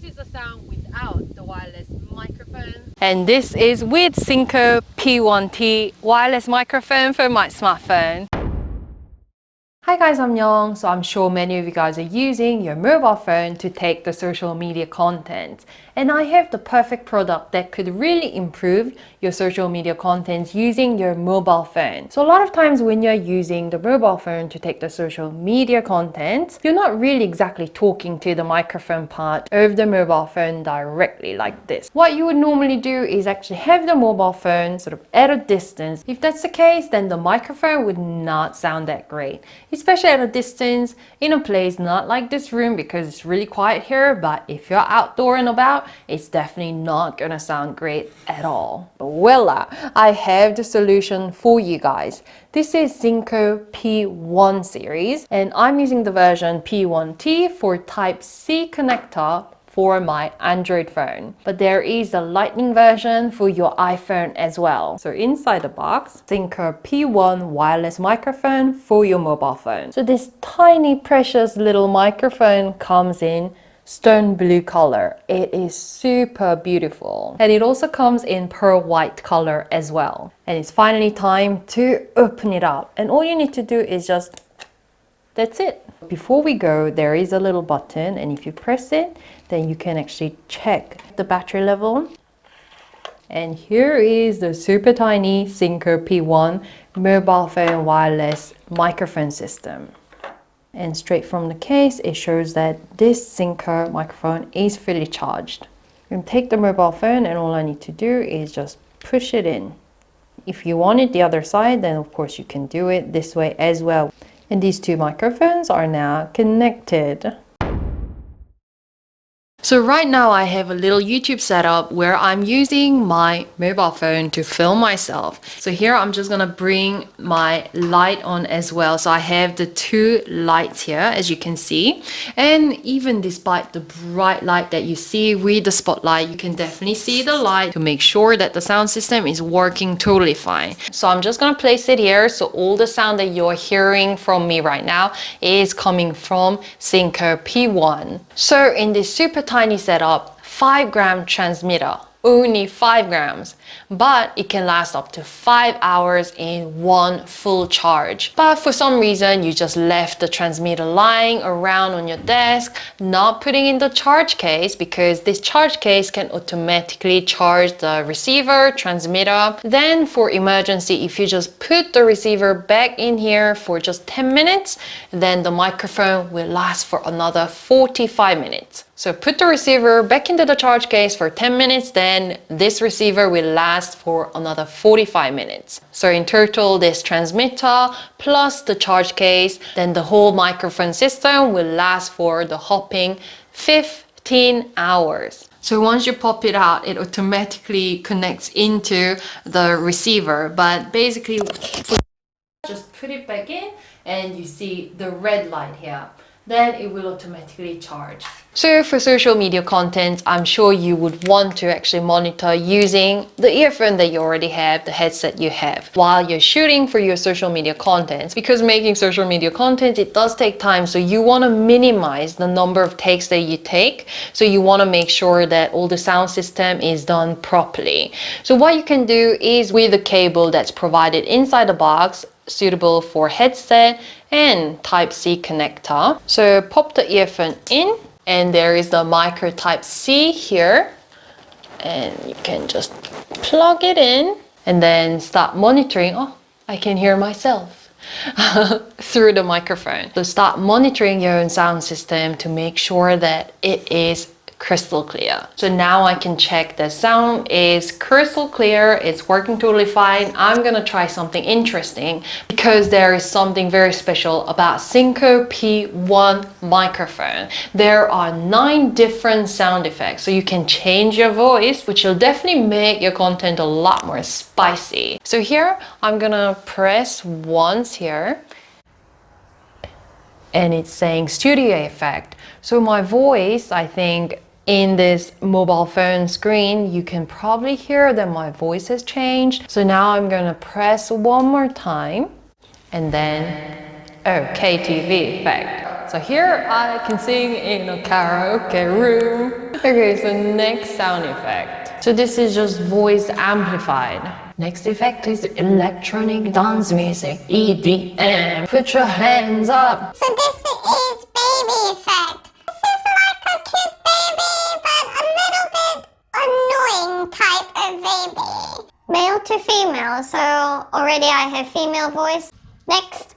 this is the sound without the wireless microphone. And this is with Synco P1T wireless microphone for my smartphone. Hi guys, I'm Young. So I'm sure many of you guys are using your mobile phone to take the social media content. And I have the perfect product that could really improve your social media content using your mobile phone. So a lot of times when you're using the mobile phone to take the social media content, you're not really exactly talking to the microphone part of the mobile phone directly like this. What you would normally do is actually have the mobile phone sort of at a distance. If that's the case, then the microphone would not sound that great, especially at a distance in a place not like this room because it's really quiet here. But if you're outdoor and about, it's definitely not gonna sound great at all. But voila, I have the solution for you guys. This is Synco P1 series, and I'm using the version P1T for Type-C connector for my Android phone. But there is a lightning version for your iPhone as well. So inside the box, Synco P1 wireless microphone for your mobile phone. So this tiny precious little microphone comes in stone blue color. It is super beautiful. And it also comes in pearl white color as well. And it's finally time to open it up. And all you need to do is just, that's it. Before we go, there is a little button, and if you press it, then you can actually check the battery level. And here is the super tiny Synco P1 mobile phone wireless microphone system. And straight from the case, it shows that this Synco microphone is fully charged. You can take the mobile phone, and all I need to do is just push it in. If you want it the other side, then of course you can do it this way as well. And these two microphones are now connected. So right now I have a little YouTube setup where I'm using my mobile phone to film myself. So here I'm just gonna bring my light on as well. So I have the two lights here, as you can see. And even despite the bright light that you see with the spotlight, you can definitely see the light to make sure that the sound system is working totally fine. So I'm just gonna place it here. So all the sound that you're hearing from me right now is coming from Synco P1. So in this super tiny setup, 5-gram transmitter, only 5 grams, but it can last up to 5 hours in one full charge. But for some reason you just left the transmitter lying around on your desk, not putting in the charge case, because this charge case can automatically charge the receiver, transmitter. Then for emergency, if you just put the receiver back in here for just 10 minutes, then the microphone will last for another 45 minutes. So put the receiver back into the charge case for 10 minutes, then this receiver will last for another 45 minutes. So in total, this transmitter plus the charge case, then the whole microphone system will last for the hopping 15 hours. So once you pop it out, it automatically connects into the receiver. But basically, just put it back in and you see the red light here. Then it will automatically charge. So for social media content, I'm sure you would want to actually monitor using the earphone that you already have, the headset you have, while you're shooting for your social media content. Because making social media content, it does take time. So you want to minimize the number of takes that you take. So you want to make sure that all the sound system is done properly. So what you can do is, with the cable that's provided inside the box, suitable for headset and Type-C connector. So pop the earphone in, and there is the micro Type-C here, and you can just plug it in and then start monitoring. Oh, I can hear myself through the microphone. So start monitoring your own sound system to make sure that it is crystal clear. So now I can check the sound is crystal clear, it's working totally fine. I'm gonna try something interesting, because there is something very special about Synco P1 microphone. There are 9 different sound effects, so you can change your voice, which will definitely make your content a lot more spicy. So here I'm gonna press once here, and it's saying studio effect. So my voice, I think, in this mobile phone screen, you can probably hear that my voice has changed. So now I'm gonna press one more time, and then, oh, KTV effect. So here I can sing in a karaoke room. Okay, so next sound effect. So this is just voice amplified. Next effect is electronic dance music, EDM. Put your hands up. So this is baby effect. This is like a cute baby, but a little bit annoying type of baby. Male to female, so already I have female voice. Next.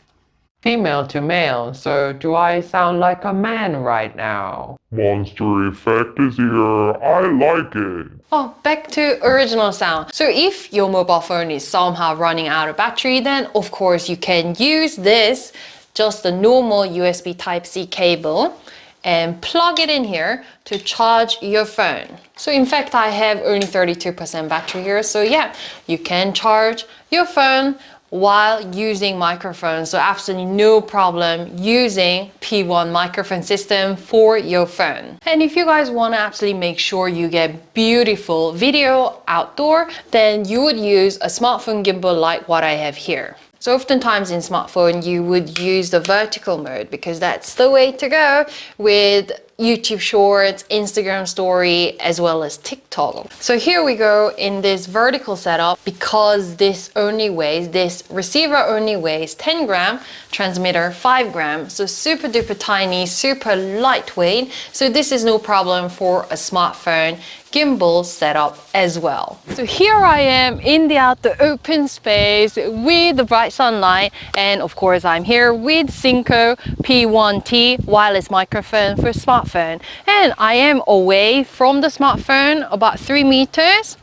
Female to male, so do I sound like a man right now? Monster effect is here. I like it. Oh, back to original sound. So if your mobile phone is somehow running out of battery, then of course you can use this, just the normal USB Type-C cable, and plug it in here to charge your phone. So in fact, I have only 32% battery here. So yeah, you can charge your phone while using microphone. So absolutely no problem using P1 microphone system for your phone. And if you guys want to absolutely make sure you get beautiful video outdoor, then you would use a smartphone gimbal like what I have here. So oftentimes in smartphone, you would use the vertical mode because that's the way to go with YouTube Shorts, Instagram Story, as well as TikTok. So here we go in this vertical setup because this receiver only weighs 10 gram, transmitter 5 gram. So super duper tiny, super lightweight. So this is no problem for a smartphone gimbal setup as well. So here I am in the outdoor open space with the bright sunlight, and of course I'm here with Synco P1T wireless microphone for smartphone, and I am away from the smartphone about 3 meters,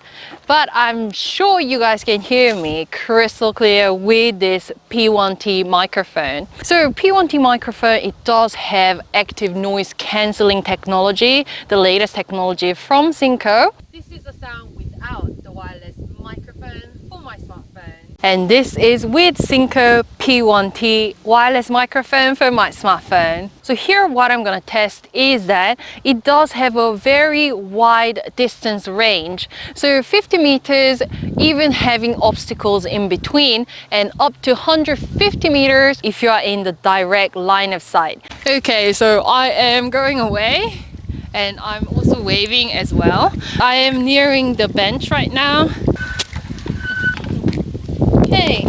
but I'm sure you guys can hear me crystal clear with this P1T microphone. So P1T microphone, it does have active noise cancelling technology, the latest technology from Synco. This is a sound without the wireless microphone for my smartphone. And this is with Synco P1T wireless microphone for my smartphone. So here what I'm gonna test is that it does have a very wide distance range. So 50 meters, even having obstacles in between, and up to 150 meters if you are in the direct line of sight. Okay, so I am going away and I'm also waving as well. I am nearing the bench right now. Okay,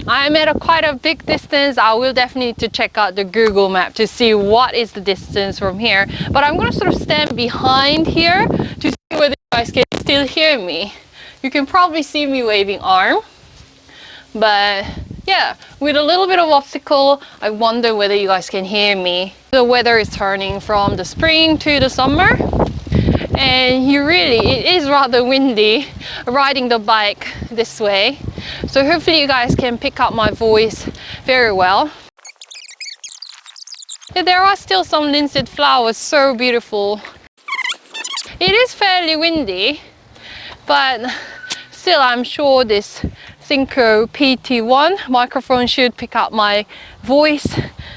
I'm at quite a big distance. I will definitely need to check out the Google map to see what is the distance from here. But I'm gonna sort of stand behind here to see whether you guys can still hear me. You can probably see me waving arm, but yeah, with a little bit of obstacle, I wonder whether you guys can hear me. The weather is turning from the spring to the summer, and it is rather windy riding the bike this way. So hopefully you guys can pick up my voice very well. Yeah, there are still some linseed flowers, so beautiful. It is fairly windy, but still I'm sure this Synco P1T microphone should pick up my voice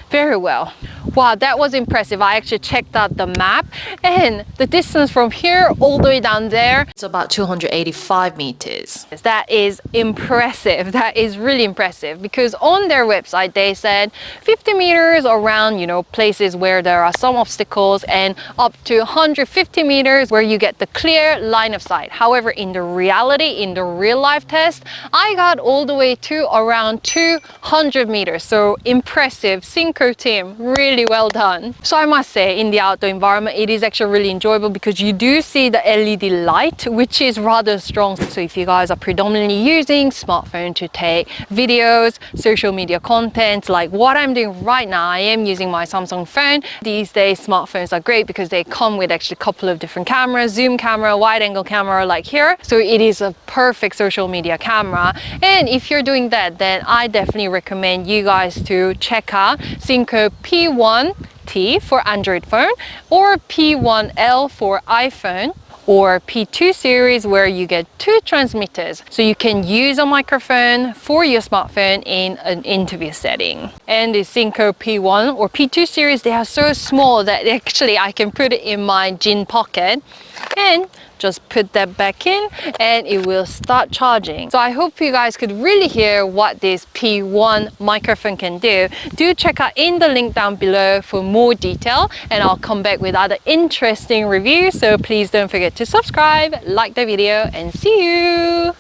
very well. Wow, that was impressive. I actually checked out the map, and the distance from here all the way down there, it's about 285 meters. That is impressive. That is really impressive, because on their website they said 50 meters around, places where there are some obstacles, and up to 150 meters where you get the clear line of sight. However, in the reality, in the real life test, I got all the way to around 200 meters. So impressive. Synco team, really well done. So I must say, in the outdoor environment, it is actually really enjoyable because you do see the LED light, which is rather strong. So if you guys are predominantly using smartphone to take videos, social media content, like what I'm doing right now, I am using my Samsung phone. These days, smartphones are great because they come with actually a couple of different cameras, zoom camera, wide angle camera, like here. So it is a perfect social media camera. And if you're doing that, then I definitely recommend you guys to check out Synco P1T for Android phone, or P1L for iPhone, or P2 series, where you get 2 transmitters. So you can use a microphone for your smartphone in an interview setting. And the Synco P1 or P2 series, they are so small that actually I can put it in my jean pocket. And just put that back in and it will start charging. So I hope you guys could really hear what this P1 microphone can do. Do check out in the link down below for more detail, and I'll come back with other interesting reviews. So please don't forget to subscribe, like the video, and see you.